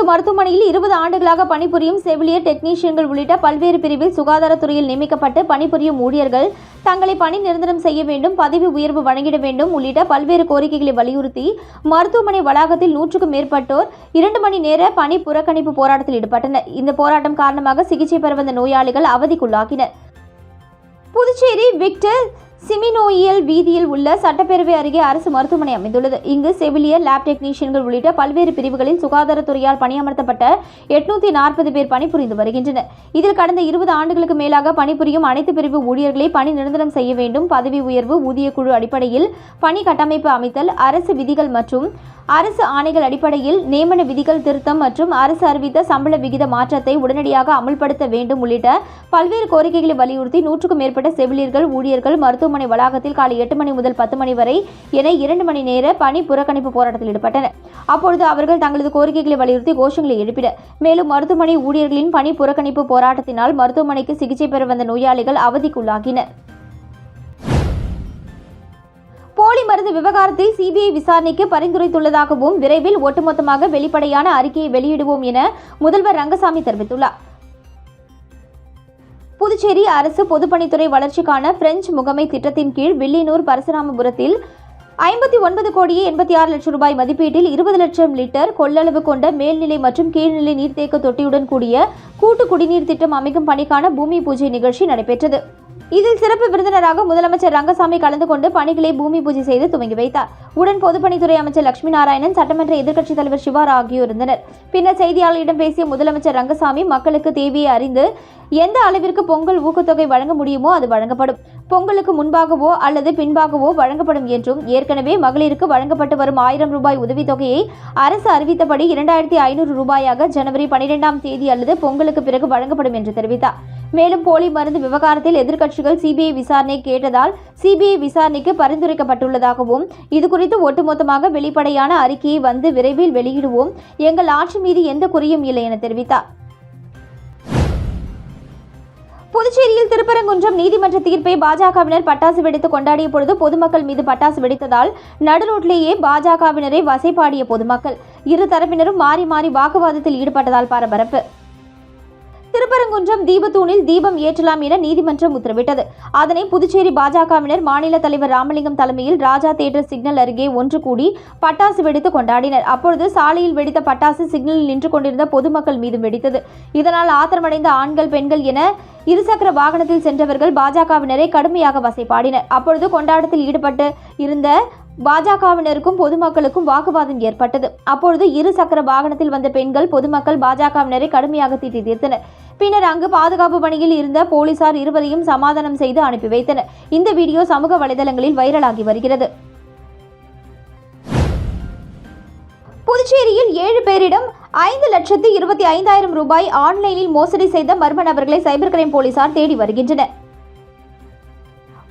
மருத்துவமனையில் 20 ஆண்டுகளாக பணிபுரியும் செவிலியர், டெக்னீஷியன்கள் உள்ளிட்ட பல்வேறு பிரிவில் சுகாதாரத்துறையில் நியமிக்கப்பட்டு பணிபுரியும் ஊழியர்கள் தங்களை பணி நிரந்தரம் செய்ய வேண்டும், பதவி உயர்வு வழங்கிட வேண்டும் உள்ளிட்ட பல்வேறு கோரிக்கைகளை வலியுறுத்தி மருத்துவமனை வளாகத்தில் 100க்கும் மேற்பட்டோர் 2 மணி நேர பணி புறக்கணிப்பு போராட்டத்தில் ஈடுபட்டனர். இந்த போராட்டம் காரணமாக சிகிச்சை பெற வந்த நோயாளிகள் அவதிக்குள்ளாகினர். புதுச்சேரி விக்டர் சிமினோயியல் வீதியில் உள்ள சட்டப்பேரவை அருகே அரசு மருத்துவமனை அமைந்துள்ளது. இங்கு செவிலியர், லேப் டெக்னீஷியன்கள் உள்ளிட்ட பல்வேறு பிரிவுகளில் சுகாதாரத்துறையால் பணியமர்த்தப்பட்ட 840 பேர் பணிபுரிந்து வருகின்றனர். இதில் கடந்த 20 ஆண்டுகளுக்கு மேலாக பணிபுரியும் அனைத்து பிரிவு ஊழியர்களை பணி நிரந்தரம் செய்ய வேண்டும், பதவி உயர்வு, ஊதிய குழு அடிப்படையில் பணி கட்டமைப்பு அமைத்தல், அரசு விதிகள் மற்றும் அரசு ஆணைகள் அடிப்படையில் நியமன விதிகள் திருத்தம் மற்றும் அரசு அறிவித்த சம்பள விகித மாற்றத்தை உடனடியாக அமல்படுத்த வேண்டும் உள்ளிட்ட பல்வேறு கோரிக்கைகளை வலியுறுத்தி 100க்கும் மேற்பட்ட செவிலியர்கள், ஊழியர்கள் மருத்துவமனை வளாகத்தில் காலை 8 மணி முதல் 10 மணி வரை என 2 மணி நேர பணி புறக்கணிப்பு போராட்டத்தில் ஈடுபட்டனர். அப்பொழுது அவர்கள் தங்களது கோரிக்கைகளை வலியுறுத்தி கோஷங்களை எழுப்பினர். மேலும் மருத்துவமனை ஊழியர்களின் பணி புறக்கணிப்பு போராட்டத்தினால் மருத்துவமனைக்கு சிகிச்சை பெற வந்த நோயாளிகள் அவதிக்குள்ளாகினர். போலி மருந்து விவகாரத்தில் சிபிஐ விசாரணைக்கு பரிந்துரைத்துள்ளதாகவும் விரைவில் ஒட்டுமொத்தமாக வெளிப்படையான அறிக்கையை வெளியிடுவோம் என முதல்வர் ரங்கசாமி தெரிவித்துள்ளார். புதுச்சேரி அரசு பொதுப்பணித்துறை வளர்ச்சிக்கான பிரெஞ்சு முகமை திட்டத்தின் கீழ் வில்லியனூர் பரசுராமபுரத்தில் 59 கோடியே 86 லட்சம் ரூபாய் மதிப்பீட்டில் 20 லட்சம் லிட்டர் கொள்ளளவு கொண்ட மேல்நிலை மற்றும் கீழ்நிலை நீர்த்தேக்க தொட்டியுடன் கூடிய கூட்டு குடிநீர் திட்டம் அமைக்கும் பணிக்கான பூமி பூஜை நிகழ்ச்சி நடைபெற்றது. இதில் சிறப்பு விருந்தினராக முதலமைச்சர் ரங்கசாமி கலந்து கொண்டு பணிகளை பூமி பூஜை செய்து துவங்கி வைத்தார். உடன் பொதுப்பணித்துறை அமைச்சர் லட்சுமி நாராயணன், சட்டமன்ற எதிர்க்கட்சித் தலைவர் சிவாரா ஆகியோர் இருந்தனர். பின்னர் செய்தியாளர்களிடம் பேசிய முதலமைச்சர் ரங்கசாமி, மக்களுக்கு தேவையை அறிந்து எந்த அளவிற்கு பொங்கல் ஊக்கத்தொகை வழங்க முடியுமோ அது வழங்கப்படும். பொங்கலுக்கு முன்பாகவோ அல்லது பின்பாகவோ வழங்கப்படும் என்றும், ஏற்கனவே மகளிருக்கு வழங்கப்பட்டு வரும் 1000 ரூபாய் உதவித்தொகையை அரசு அறிவித்தபடி 2500 ரூபாயாக ஜனவரி 12ஆம் தேதி அல்லது பொங்கலுக்கு பிறகு வழங்கப்படும் என்று தெரிவித்தார். மேலும் போலி மருந்து விவகாரத்தில் எதிர்க்கட்சிகள் சிபிஐ விசாரணை கேட்டதால் சிபிஐ விசாரணைக்கு பரிந்துரைக்கப்பட்டுள்ளதாகவும், இதுகுறித்து ஒட்டுமொத்தமாக வெளிப்படையான அறிக்கையை வந்து விரைவில் வெளியிடுவோம், எங்கள் ஆட்சி மீது எந்த குறையும் இல்லை என தெரிவித்தார். புதுச்சேரியில் திருப்பரங்குன்றம் நீதிமன்ற தீர்ப்பை பாஜகவினர் பட்டாசு வெடித்து கொண்டாடிய பொழுது பொதுமக்கள் மீது பட்டாசு வெடித்ததால் நடுரோட்டிலேயே பாஜகவினரை வசைபாடிய பொதுமக்கள். இரு தரப்பினரும் மாறி மாறி வாக்குவாதத்தில் ஈடுபட்டதால் பரபரப்பு. திருப்பரங்குன்றம் தீபத்தூணில் தீபம் ஏற்றலாம் என நீதிமன்றம் உத்தரவிட்டது. அதனை புதுச்சேரி பாஜகவினர் மாநில தலைவர் ராமலிங்கம் தலைமையில் ராஜா தியேட்டர் சிக்னல் அருகே ஒன்று கூடி பட்டாசு வெடித்து கொண்டாடினர். அப்பொழுது சாலையில் வெடித்த பட்டாசு சிக்னலில் நின்று கொண்டிருந்த பொதுமக்கள் மீது வெடித்தது. இதனால் ஆத்திரமடைந்த ஆண்கள், பெண்கள் என இருசக்கர வாகனத்தில் சென்றவர்கள் பாஜகவினரை கடுமையாக வசைபாடினர். அப்பொழுது கொண்டாட்டத்தில் ஈடுபட்டு இருந்த பாஜகவினருக்கும் பொதுமக்களுக்கும் வாக்குவாதம் ஏற்பட்டது. அப்பொழுது இரு சக்கர வாகனத்தில் வந்த பெண்கள், பொதுமக்கள் பாஜகவினரை கடுமையாக திட்டி தீர்த்தனர். பின்னர் அங்கு பாதுகாப்பு பணியில் இருந்த போலீசார் இருவரையும் சமாதானம் செய்து அனுப்பி வைத்தனர். இந்த வீடியோ சமூக வலைதளங்களில் வைரலாகி வருகிறது. புதுச்சேரியில் 7 பேரிடம் 5,25,000 ரூபாய் ஆன்லைனில் மோசடி செய்த மர்ம நபர்களை சைபர் கிரைம் போலீசார் தேடி வருகின்றனர்.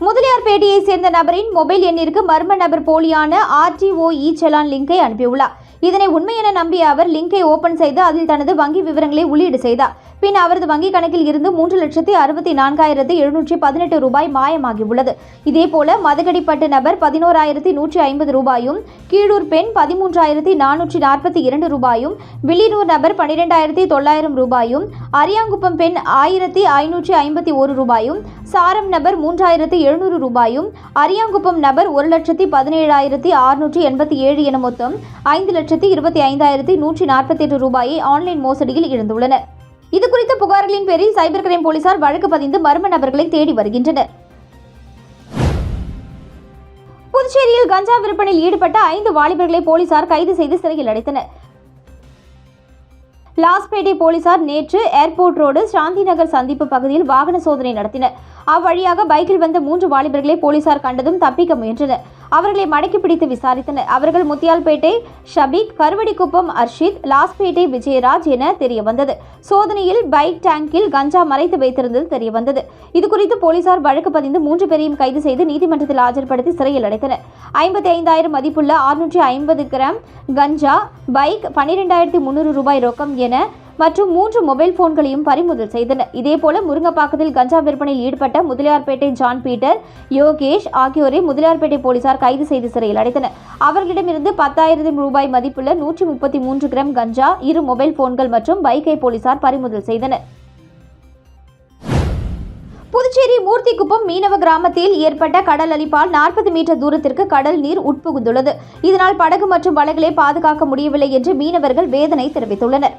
முதலியார்பேட்டையை சேர்ந்த நபரின் மொபைல் எண்ணிற்கு மர்ம நபர் போலியான RTO செலான் லிங்கை அனுப்பியுள்ளார். இதனை உண்மை என நம்பிய அவர் லிங்கை ஓபன் செய்து அதில் தனது வங்கி விவரங்களை உள்ளீடு செய்தார். பின் அவரது வங்கி கணக்கில் இருந்து 3,64,718 ரூபாய் மாயமாகியுள்ளது. இதேபோல மதகடிப்பட்டு நபர் 11,150 ரூபாயும், கீழூர் பெண் 13,442 ரூபாயும், வில்லியனூர் நபர் 12,900 ரூபாயும், அரியாங்குப்பம் பெண் 1,551 ரூபாயும், சாரம் நபர் 3,700 ரூபாயும், அரியாங்குப்பம் நபர் 1,17,687 என மொத்தம் 5,25,148 ரூபாயை ஆன்லைன் மோசடியில் இழந்துள்ளனர். இதுகுறித்த புகார்களின் பேரில் சைபர் கிரைம் போலீசார் வழக்கு பதிந்து மர்ம நபர்களை தேடி வருகின்றனர். புதுச்சேரியில் கஞ்சா விற்பனையில் ஈடுபட்ட 5 வாலிபர்களை போலீசார் கைது செய்து சிறையில் அடைத்தனர். லாஸ்பேட்டை போலீசார் நேற்று ஏர்போர்ட் ரோடு சாந்தி நகர் சந்திப்பு பகுதியில் வாகன சோதனை நடத்தினர். அவ்வழியாக பைக்கில் வந்த 3 வாலிபர்களை போலீசார் கண்டதும் தப்பிக்க முயன்றனர். அவர்களை மடக்கி பிடித்து விசாரித்தனர். அவர்கள் முத்தியால்பேட்டை ஷபீக், கருவடிக்குப்பம் அர்ஷித், லாஸ்பேட்டை விஜயராஜ் என தெரியவந்தது. சோதனையில் பைக் டேங்கில் கஞ்சா மறைத்து வைத்திருந்தது தெரியவந்தது. இதுகுறித்து போலீசார் வழக்கு பதிந்து 3 பேரையும் கைது செய்து நீதிமன்றத்தில் ஆஜர்படுத்தி சிறையில் அடைத்தனர். 55,000 மதிப்புள்ள 650 கிராம் கஞ்சா, பைக், 12,300 ரூபாய் ரொக்கம் என மற்றும் 3 மொபைல் போன்களையும் பறிமுதல் செய்தனர். இதேபோல முருங்கப்பாக்கத்தில் கஞ்சா விற்பனையில் ஈடுபட்ட முதலியார்பேட்டை ஜான் பீட்டர், யோகேஷ் ஆகியோரை முதலியார்பேட்டை போலீசார் கைது செய்து சிறையில் அடைத்தனர். அவர்களிடமிருந்து 10,000 ரூபாய் மதிப்புள்ள 133 கிராம் கஞ்சா, 2 மொபைல் போன்கள் மற்றும் பைக்கை போலீசார் பறிமுதல் செய்தனர். புதுச்சேரி மூர்த்திக்குப்பம் மீனவ கிராமத்தில் ஏற்பட்ட கடல் அரிப்பால் 40 மீட்டர் தூரத்திற்கு கடல் நீர் உட்புகுந்துள்ளது. இதனால் படகு மற்றும் வலைகளை பாதுகாக்க முடியவில்லை என்று மீனவர்கள் வேதனை தெரிவித்துள்ளனர்.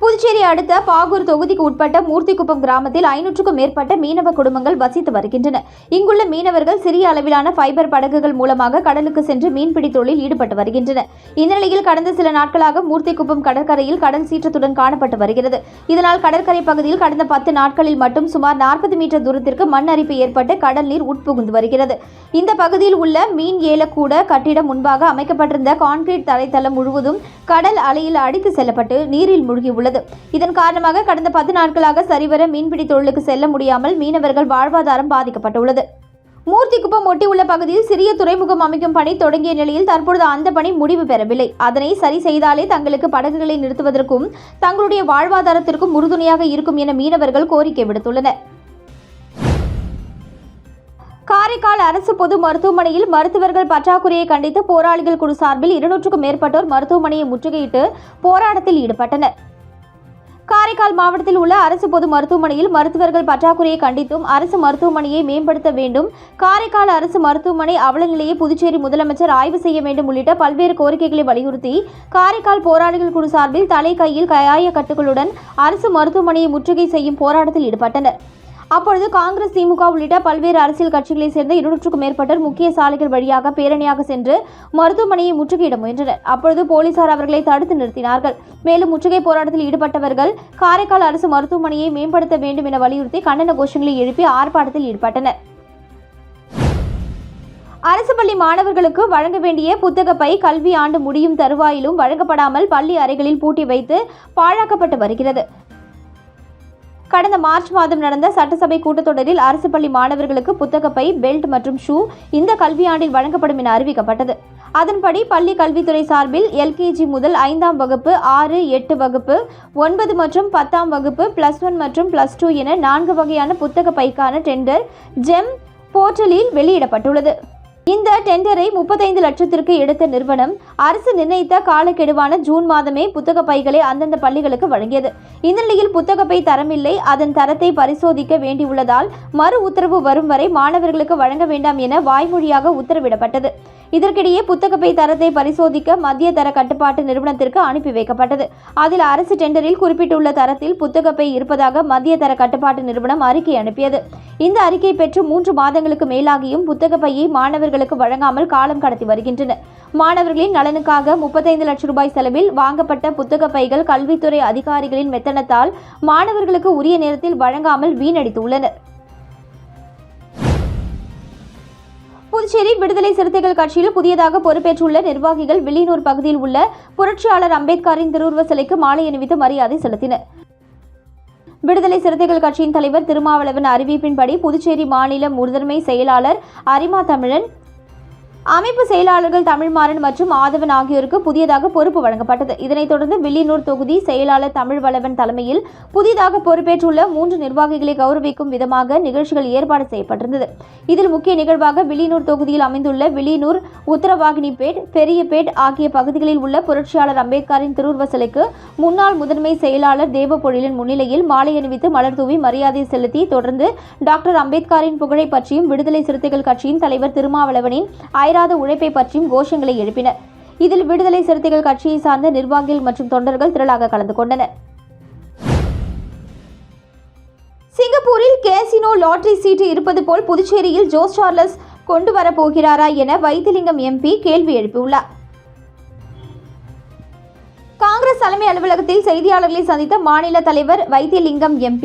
புதுச்சேரி அடுத்த பாகூர் தொகுதிக்கு உட்பட்ட மூர்த்திக்குப்பம் கிராமத்தில் 500க்கும் மேற்பட்ட மீனவ குடும்பங்கள் வசித்து வருகின்றன. இங்குள்ள மீனவர்கள் சிறிய அளவிலான ஃபைபர் படகுகள் மூலமாக கடலுக்கு சென்று மீன்பிடி தொழிலில் ஈடுபட்டு வருகின்றனர். இந்த நிலையில் கடந்த சில நாட்களாக மூர்த்திக்குப்பம் கடற்கரையில் கடல் சீற்றத்துடன் காணப்பட்டு வருகிறது. இதனால் கடற்கரை பகுதியில் கடந்த 10 நாட்களில் மட்டும் சுமார் 40 மீட்டர் தூரத்திற்கு மண் அரிப்பு ஏற்பட்டு கடல் நீர் உட்புகுந்து வருகிறது. இந்த பகுதியில் உள்ள மீன் ஏலக்கூட கட்டிடம் முன்பாக அமைக்கப்பட்டிருந்த கான்கிரீட் தரைத்தளம் முழுவதும் கடல் அலையில் அடித்து செல்லப்பட்டு நீரில் மூழ்கியுள்ளது. இதன் காரணமாக கடந்த 10 நாட்களாக சரிவர மீன்பிடி தொழிலுக்கு செல்ல முடியாமல் மீனவர்கள் வாழ்வாதாரம் பாதிக்கப்பட்டுள்ளது. மூர்த்திக்குப்பம் ஒட்டியுள்ள பகுதியில் சிறிய துறைமுகம் அமைக்கும் பணி தொடங்கிய நிலையில் தற்பொழுது அந்த பணி முடிவு பெறவில்லை. அதனை சரி செய்தாலே தங்களுக்கு படகுகளை நிறுத்துவதற்கும் தங்களுடைய வாழ்வாதாரத்திற்கும் உறுதுணையாக இருக்கும் என மீனவர்கள் கோரிக்கை விடுத்துள்ளனர். காரைக்கால் அரசு பொது மருத்துவமனையில் மருத்துவர்கள் பற்றாக்குறையை கண்டித்து போராளிகள் குழு சார்பில் 200க்கும் மேற்பட்டோர் மருத்துவமனையை முற்றுகையிட்டு போராட்டத்தில் ஈடுபட்டனர். காரைக்கால் மாவட்டத்தில் உள்ள அரசு பொது மருத்துவமனையில் மருத்துவர்கள் பற்றாக்குறையை கண்டித்தும் அரசு மருத்துவமனையை மேம்படுத்த வேண்டும், காரைக்கால் அரசு மருத்துவமனை அவல நிலையை புதுச்சேரி முதலமைச்சர் ஆய்வு செய்ய வேண்டும் உள்ளிட்ட பல்வேறு கோரிக்கைகளை வலியுறுத்தி காரைக்கால் போராளிகள் குழு சார்பில் தலை கையில் காய கட்டுகளுடன் அரசு மருத்துவமனையை முற்றுகை செய்யும் போராட்டத்தில் ஈடுபட்டனர். அப்பொழுது காங்கிரஸ், திமுக உள்ளிட்ட பல்வேறு அரசியல் கட்சிகளைச் சேர்ந்த 200க்கும் மேற்பட்டோர் முக்கிய சாலைகள் வழியாக பேரணியாக சென்று மருத்துவமனையை முற்றுகையிட முயன்றனர். அப்பொழுது போலீசார் அவர்களை தடுத்து நிறுத்தினார்கள். மேலும் முற்றுகை போராட்டத்தில் ஈடுபட்டவர்கள் காரைக்கால் அரசு மருத்துவமனையை மேம்படுத்த வேண்டும் என வலியுறுத்தி கண்டன கோஷங்களை எழுப்பி ஆர்ப்பாட்டத்தில் ஈடுபட்டனர். அரசு பள்ளி மாணவர்களுக்கு வழங்க வேண்டிய புத்தக பை கல்வி ஆண்டு முடியும் தருவாயிலும் வழங்கப்படாமல் பள்ளி அறைகளில் பூட்டி வைத்து பாழாக்கப்பட்டு வருகிறது. கடந்த மார்ச் மாதம் நடந்த சட்டசபை கூட்டத்தொடரில் அரசு பள்ளி மாணவர்களுக்கு புத்தகப்பை, பெல்ட் மற்றும் ஷூ இந்த கல்வியாண்டில் வழங்கப்படும் என அறிவிக்கப்பட்டது. அதன்படி பள்ளி கல்வித்துறை சார்பில் LKG முதல் 5ஆம் வகுப்பு, 6, 8 வகுப்பு, 9 மற்றும் 10ஆம் வகுப்பு, +1 மற்றும் +2 என 4 வகையான புத்தக பைக்கான டெண்டர் ஜெம் போர்ட்டலில் வெளியிடப்பட்டுள்ளது. இந்த டெண்டரை 35 லட்சத்திற்கு எடுத்த நிறுவனம் அரசு நிர்ணயித்த காலக்கெடுவான ஜூன் மாதமே புத்தக பைகளை அந்தந்த பள்ளிகளுக்கு வழங்கியது. இந்த நிலையில் புத்தக பை தரமில்லை, அதன் தரத்தை பரிசோதிக்க வேண்டியுள்ளதால் மறு உத்தரவு வரும் வரை மாணவர்களுக்கு வழங்க வேண்டாம் என வாய்மொழியாக உத்தரவிடப்பட்டது. இதற்கிடையே புத்தகப்பை தரத்தை பரிசோதிக்க மத்திய தர கட்டுப்பாட்டு நிறுவனத்திற்கு அனுப்பி வைக்கப்பட்டது. அதில் அரசு டெண்டரில் குறிப்பிட்டுள்ள தரத்தில் புத்தகப்பை இருப்பதாக மத்திய தர கட்டுப்பாட்டு நிறுவனம் அறிக்கை அனுப்பியது. இந்த அறிக்கை பெற்று 3 மாதங்களுக்கு மேலாகியும் புத்தகப்பையை மாணவர்களுக்கு வழங்காமல் காலம் கடத்தி வருகின்றனர். மாணவர்களின் நலனுக்காக 35 லட்சம் ரூபாய் செலவில் வாங்கப்பட்ட புத்தக பைகள் கல்வித்துறை அதிகாரிகளின் மெத்தனத்தால் மாணவர்களுக்கு உரிய நேரத்தில் வழங்காமல் வீணடித்துள்ளனர். புதுச்சேரி விடுதலை சிறுத்தைகள் கட்சியில் புதியதாக பொறுப்பேற்றுள்ள நிர்வாகிகள் வில்லியனூர் பகுதியில் உள்ள புரட்சியாளர் அம்பேத்கரின் திருவுருவ சிலைக்கு மாலை அணிவித்து மரியாதை செலுத்தினர். விடுதலை சிறுத்தைகள் கட்சியின் தலைவர் திருமாவளவன் அறிவிப்பின்படி புதுச்சேரி மாநில முதன்மை செயலாளர் அரிமா தமிழன், அமைப்பு செயலாளர்கள் தமிழ்மாறன் மற்றும் ஆதவன் ஆகியோருக்கு புதியதாக பொறுப்பு வழங்கப்பட்டது. இதனைத் தொடர்ந்து வில்லியனூர் தொகுதி செயலாளர் தமிழ்வளவன் தலைமையில் புதிதாக பொறுப்பேற்றுள்ள 3 நிர்வாகிகளை கௌரவிக்கும் விதமாக நிகழ்ச்சிகள் ஏற்பாடு செய்யப்பட்டிருந்தது. இதில் முக்கிய நிகழ்வாக வில்லியனூர் தொகுதியில் அமைந்துள்ள வில்லியனூர், உத்தரவாகினிப்பேட், பெரியபேட் ஆகிய பகுதிகளில் உள்ள புரட்சியாளர் அம்பேத்கரின் திருவுருவ சிலைக்கு முன்னாள் முதன்மை செயலாளர் தேவபொழிலின் முன்னிலையில் மாலை அணிவித்து மலர் தூவி மரியாதை செலுத்தி தொடர்ந்து டாக்டர் அம்பேத்கரின் புகழை பற்றியும் விடுதலை சிறுத்தைகள் கட்சியின் தலைவர் திருமாவளவனின் அயராத உழைப்பை பற்றியும் கோஷங்களை எழுப்பினர். இதில் விடுதலை சிறுத்தைகள் கட்சியை சார்ந்த நிர்வாகிகள் மற்றும் தொண்டர்கள் திரளாக கலந்து கொண்டனர். சிங்கப்பூரில் கேசினோ லாட்டரி சீட்டு இருப்பது போல் புதுச்சேரியில் ஜோஸ் சார்லஸ் கொண்டு வரப்போகிறாரா என வைத்திலிங்கம் MP கேள்வி எழுப்பியுள்ளார். காங்கிரஸ் தலைமை அலுவலகத்தில் செய்தியாளர்களை சந்தித்த மாநில தலைவர் வைத்திலிங்கம் MP,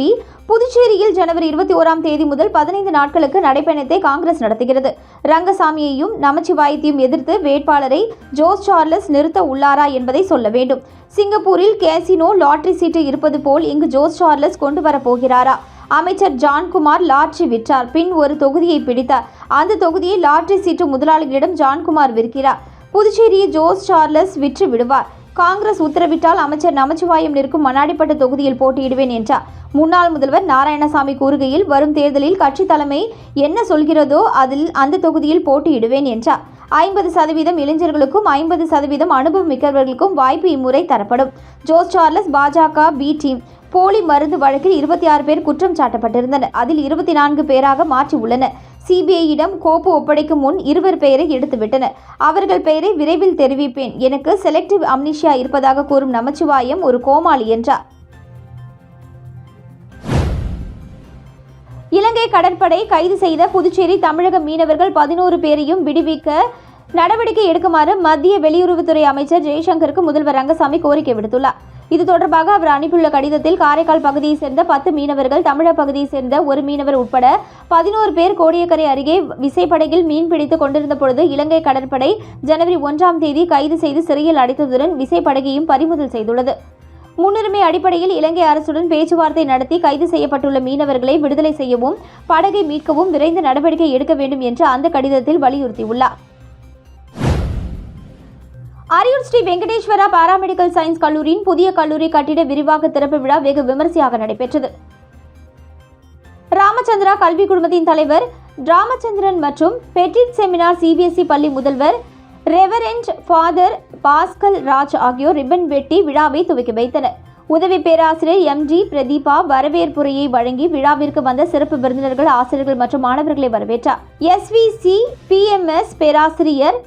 புதுச்சேரியில் ஜனவரி 21ஆம் தேதி முதல் 15 நாட்களுக்கு நடைபயணத்தை காங்கிரஸ் நடத்துகிறது. ரங்கசாமியையும் நமச்சிவாயத்தையும் எதிர்த்து வேட்பாளரை ஜோஸ் சார்லஸ் நிறுத்த உள்ளாரா என்பதை சொல்ல வேண்டும். சிங்கப்பூரில் கேசினோ லாட்டரி சீட்டு இருப்பது போல் இங்கு ஜோஸ் சார்லஸ் கொண்டு வரப்போகிறாரா? அமைச்சர் ஜான்குமார் லாட்டரி விற்றார், பின் ஒரு தொகுதியை பிடித்தார். அந்த தொகுதியை லாட்டரி சீட்டு முதலாளிகளிடம் ஜான்குமார் விற்கிறார். புதுச்சேரியை ஜோஸ் சார்லஸ் விற்று விடுவார். காங்கிரஸ் உத்தரவிட்டால் அமைச்சர் நமச்சிவாயம் நிற்கும் மண்ணாடிப்பட்டு தொகுதியில் போட்டியிடுவேன் என்றார். முன்னாள் முதல்வர் நாராயணசாமி கூறுகையில், வரும் தேர்தலில் கட்சி தலைமை என்ன சொல்கிறதோ அதில் அந்த தொகுதியில் போட்டியிடுவேன் என்றார். 50% இளைஞர்களுக்கும் 50% அனுபவம் மிக்கவர்களுக்கும் வாய்ப்பு இம்முறை தரப்படும். ஜோஸ் சார்லஸ் பாஜக பி டீம் போலி மருந்து வழக்கில் 26 பேர் குற்றம் சாட்டப்பட்டிருந்தனர். அதில் 24 பேராக மாற்றி உள்ளனர். சிபிஐயிடம் கோப்பு ஒப்படைக்கும் முன் 20 பெயரை எடுத்துவிட்டனர். அவர்கள் பெயரை விரைவில் தெரிவிப்பேன். எனக்கு செலக்டிவ் அம்னிஷியா இருப்பதாக கூறும் நமச்சிவாயம் ஒரு கோமாளி என்றார். இலங்கை கடற்படை கைது செய்த புதுச்சேரி தமிழக மீனவர்கள் 11 பேரையும் விடுவிக்க நடவடிக்கை எடுக்குமாறு மத்திய வெளியுறவுத்துறை அமைச்சர் ஜெய்சங்கருக்கு முதல்வர் ரங்கசாமி கோரிக்கை விடுத்துள்ளார். இது தொடர்பாக அவர் அனுப்பியுள்ள கடிதத்தில், காரைக்கால் பகுதியைச் சேர்ந்த 10 மீனவர்கள், தமிழக பகுதியைச் சேர்ந்த ஒரு மீனவர் உட்பட 11 பேர் கோடியக்கரை அருகே விசைப்படகில் மீன்பிடித்துக் கொண்டிருந்த பொழுது இலங்கை கடற்படை ஜனவரி 1ஆம் தேதி கைது செய்து சிறையில் அடைத்ததுடன் விசைப்படகையும் பறிமுதல் செய்துள்ளது. முன்னுரிமை அடிப்படையில் இலங்கை அரசுடன் பேச்சுவார்த்தை நடத்தி கைது செய்யப்பட்டுள்ள மீனவர்களை விடுதலை செய்யவும் படகை மீட்கவும் விரைந்து நடவடிக்கை எடுக்க வேண்டும் என்று அந்த கடிதத்தில் வலியுறுத்தியுள்ளார். அரியூர் ஸ்ரீ வெங்கடேஸ்வரா பாராமெடிக்கல் சயின்ஸ் கல்லூரியின் புதிய கல்லூரி கட்டிட விரிவாக்க திறப்பு விழா வெகு விமரிசையாக நடைபெற்றது. ராமச்சந்திரா கல்வி குழுமத்தின் தலைவர் ராமச்சந்திரன் மற்றும் பெட்டிட் செமினார் சிபிஎஸ்இ பள்ளி முதல்வர் ரெவரெண்ட் ஃபாதர் பாஸ்கல் ராஜ் ஆகியோர் ரிப்பன் வெட்டி விழாவை துவக்கி வைத்தனர். உதவி பேராசிரியர் எம்டி பிரதீபா வரவேற்புரையை வழங்கி விழாவிற்கு வந்த சிறப்பு விருந்தினர்கள், ஆசிரியர்கள் மற்றும் மாணவர்களை வரவேற்றார். எஸ்விசி பிஎம்எஸ் பேராசிரியர்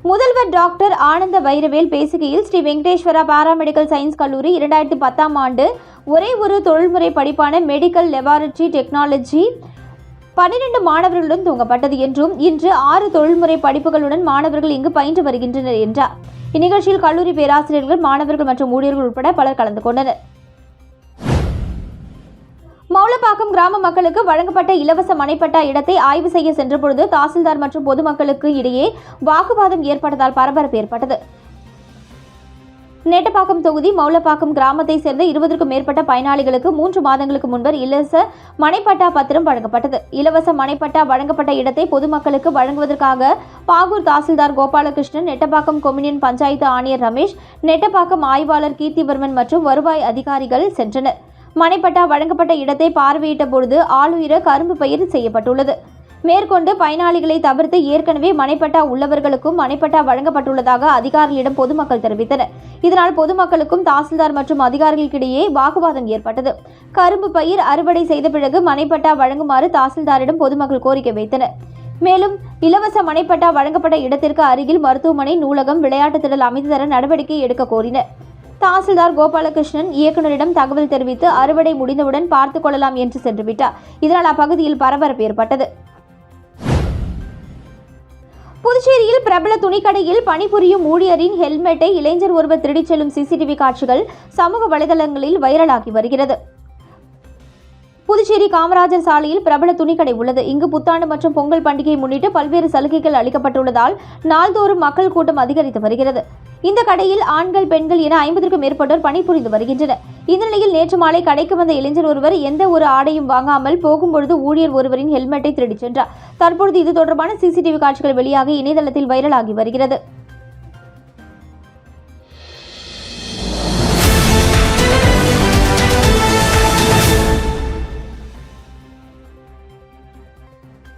முதல்வர் டாக்டர் ஆனந்த வைரவேல் பேசுகையில், ஸ்ரீ வெங்கடேஸ்வரா பாராமெடிக்கல் சயின்ஸ் கல்லூரி 2010ஆம் ஆண்டு ஒரே ஒரு தொழில்முறை படிப்பான மெடிக்கல் லெபார்டரி டெக்னாலஜி 12 மாணவர்களுடன் துவங்கப்பட்டது என்றும் இன்று 6 தொழில்முறை படிப்புகளுடன் மாணவர்கள் இங்கு பயின்று வருகின்றனர் என்றார். இந்நிகழ்ச்சியில் கல்லூரி பேராசிரியர்கள், மாணவர்கள் மற்றும் ஊழியர்கள் உட்பட பலர் கலந்து கொண்டனர். மௌலப்பாக்கம் கிராம மக்களுக்கு வழங்கப்பட்ட இலவச மனைப்பட்டா இடத்தை ஆய்வு செய்ய சென்றபொழுது தாசில்தார் மற்றும் பொதுமக்களுக்கு இடையே வாக்குவாதம் ஏற்பட்டதால் பரபரப்பு ஏற்பட்டது. நெட்டப்பாக்கம் தொகுதி மௌலப்பாக்கம் கிராமத்தை சேர்ந்த 20க்கும் மேற்பட்ட பயனாளிகளுக்கு 3 மாதங்களுக்கு முன்பர் இலவச மனைப்பட்டா பத்திரம் வழங்கப்பட்டது. இலவச மனைப்பட்டா வழங்கப்பட்ட இடத்தை பொதுமக்களுக்கு வழங்குவதற்காக பாகூர் தாசில்தார் கோபாலகிருஷ்ணன், நெட்டப்பாக்கம் கொம்யூனியன் பஞ்சாயத்து ஆணையர் ரமேஷ், நெட்டப்பாக்கம் ஆய்வாளர் கீர்த்திவர்மன் மற்றும் வருவாய் அதிகாரிகள் சென்றனர். மனைப்பட்டா வழங்கப்பட்ட இடத்தை பார்வையிட்ட பொழுது ஆளுயர கரும்பு பயிர் செய்யப்பட்டுள்ளது. மேற்கொண்டு பயனாளிகளை தவிர்த்து ஏற்கனவே மனைப்பட்டா உள்ளவர்களுக்கும் மனைப்பட்டா வழங்கப்பட்டுள்ளதாக அதிகாரிகளிடம் பொதுமக்கள் தெரிவித்தனர். இதனால் பொதுமக்களுக்கும் தாசில்தார் மற்றும் அதிகாரிகளுக்கிடையே வாக்குவாதம் ஏற்பட்டது. கரும்பு பயிர் அறுவடை செய்த பிறகு மனைப்பட்டா வழங்குமாறு தாசில்தாரிடம் பொதுமக்கள் கோரிக்கை வைத்தனர். மேலும் இலவச மனைப்பட்டா வழங்கப்பட்ட இடத்திற்கு அருகில் மருத்துவமனை, நூலகம், விளையாட்டு திடல் அமைத்து தர நடவடிக்கை எடுக்க கோரினர். தாசில்தார் கோபாலகிருஷ்ணன் இயக்குநரிடம் தகவல் தெரிவித்து அறுவடை முடிந்தவுடன் பார்த்துக் கொள்ளலாம் என்று சென்றுவிட்டார். இதனால் அப்பகுதியில் பரபரப்பு ஏற்பட்டது. புதுச்சேரியில் பிரபல துணிக்கடையில் பணிபுரியும் ஊழியரின் ஹெல்மெட்டை இளைஞர் ஒருவர் திருடிச் செல்லும் சிசிடிவி காட்சிகள் சமூக வலைதளங்களில் வைரலாகி வருகிறது. புதுச்சேரி காமராஜர் சாலையில் பிரபல துணிக்கடை உள்ளது. இங்கு புத்தாண்டு மற்றும் பொங்கல் பண்டிகையை முன்னிட்டு பல்வேறு சலுகைகள் அளிக்கப்பட்டுள்ளதால் நாள்தோறும் மக்கள் கூட்டம் அதிகரித்து வருகிறது. இந்த கடையில் ஆண்கள், பெண்கள் என 50க்கும் மேற்பட்டோர் பணிபுரிந்து வருகின்றனர். இந்த நிலையில் நேற்று மாலை கடைக்கு வந்த இளைஞர் ஒருவர் எந்த ஒரு ஆடையும் வாங்காமல் போகும்பொழுது ஊழியர் ஒருவரின் ஹெல்மெட்டை திருடிச் சென்றார். தற்பொழுது இது தொடர்பான சிசிடிவி காட்சிகள் வெளியாகி இணையதளத்தில் வைரலாகி வருகிறது.